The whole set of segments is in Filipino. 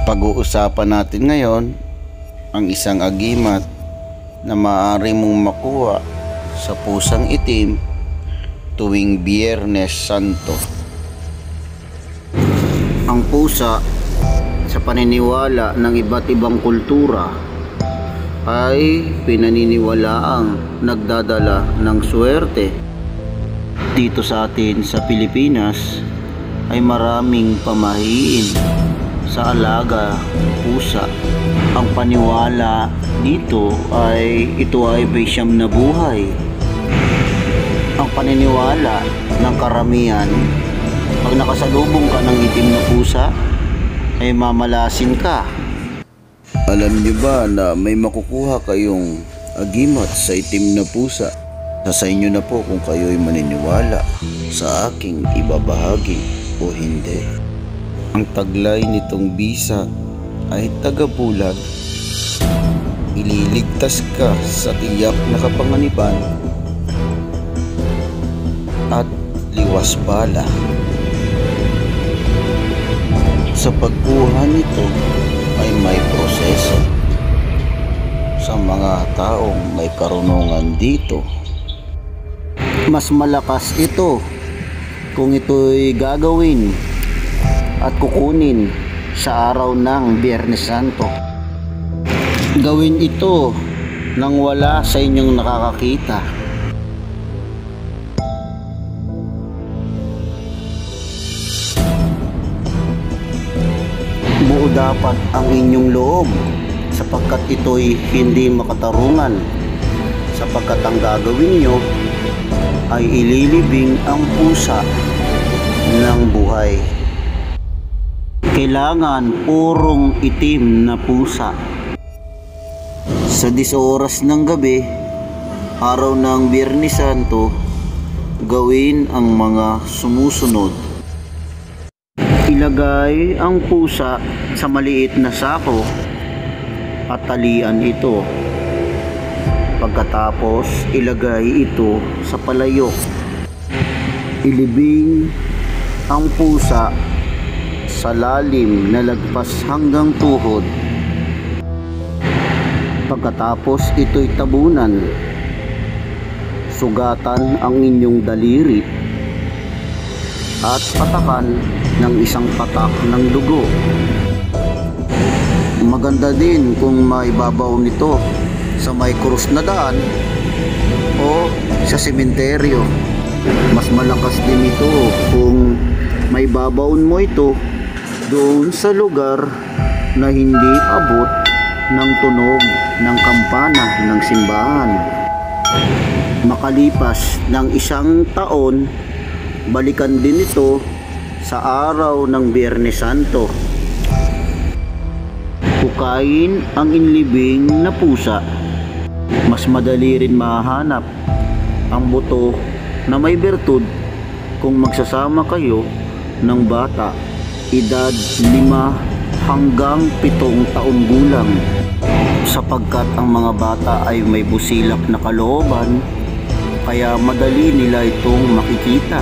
Pag-uusapan natin ngayon ang isang agimat na maaari mong makuha sa pusang itim tuwing Biyernes Santo. Ang pusa sa paniniwala ng iba't ibang kultura ay pinaniniwalaang nagdadala ng swerte. Dito sa atin sa Pilipinas ay maraming pamahiin sa alaga ng pusa. Ang paniwala dito ay ito ay may siyam na buhay. Ang paniniwala ng karamihan, pag nakasalubong ka ng itim na pusa ay mamalasin ka. Alam niyo ba na may makukuha kayong agimat sa itim na pusa? Sa inyo na po kung kayo'y maniniwala sa aking ibabahagi o hindi. Ang taglay nitong bisa ay tagabulag. Ililigtas ka sa tiyak na kapanganiban at liwas bala. Sa pagkuha nito ay may proseso. Sa mga taong may karunungan dito, mas malakas ito kung ito'y gagawin at kukunin sa araw ng Biyernes Santo. Gawin ito nang wala sa inyong nakakakita. Buo dapat ang inyong loob sapagkat ito'y hindi makatarungan, sapagkat ang gagawin nyo ay ililibing ang pusa ng buhay. Kailangan purong itim na pusa. Sa 10 oras ng gabi, araw ng Biyernes Santo, gawin ang mga sumusunod. Ilagay ang pusa sa maliit na sako at talian ito. Pagkatapos, ilagay ito sa palayok. Ilibing ang pusa sa lalim na lagpas hanggang tuhod. Pagkatapos, ito'y tabunan. Sugatan ang inyong daliri at patakan ng isang patak ng dugo. Maganda din kung maibabaw nito sa may krus na daan o sa sementeryo. Mas malakas din ito kung may babaon mo ito doon sa lugar na hindi abot ng tunog ng kampana ng simbahan. Makalipas ng 1 taon, balikan din ito sa araw ng Biyernes Santo. Hukayin ang inlibing na pusa. Mas madali rin mahanap ang buto na may bertud kung magsasama kayo ng bata edad 5 hanggang 7 taong gulang, sapagkat ang mga bata ay may busilak na kalooban, kaya madali nila itong makikita.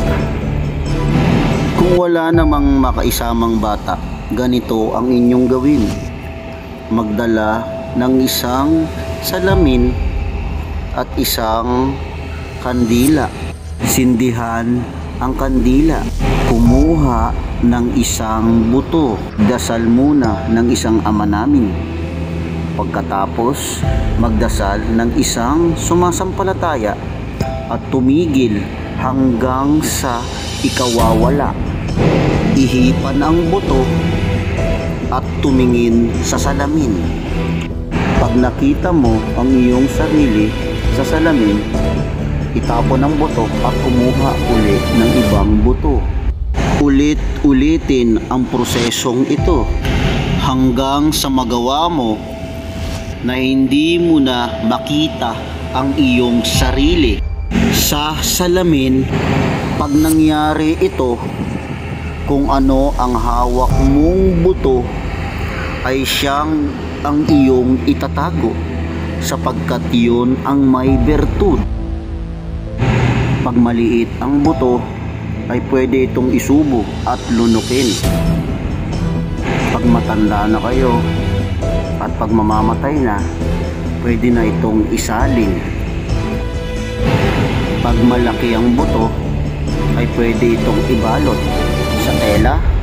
Kung wala namang makaisamang bata, ganito ang inyong gawin. Magdala ng isang salamin at isang kandila. Sindihan ang kandila. Kumuha ng isang buto. Dasal muna ng isang Ama Namin. Pagkatapos, magdasal ng isang sumasampalataya at tumigil hanggang sa ikawawala. Ihipan ang buto at tumingin sa salamin. Pag nakita mo ang iyong sarili sa salamin, itapon ang buto at kumuha ulit ng ibang buto. Ulit-ulitin ang prosesong ito hanggang sa magawa mo na hindi mo na makita ang iyong sarili sa salamin. Pag nangyari ito, kung ano ang hawak mong buto ay siyang ang iyong itatago, sapagkat iyon ang may bertud. Pag maliit ang buto ay pwede itong isubo at lunukin. Pag matanda na kayo at pag mamamatay na, pwede na itong isalin. Pag malaki ang buto, ay pwede itong ibalot sa tela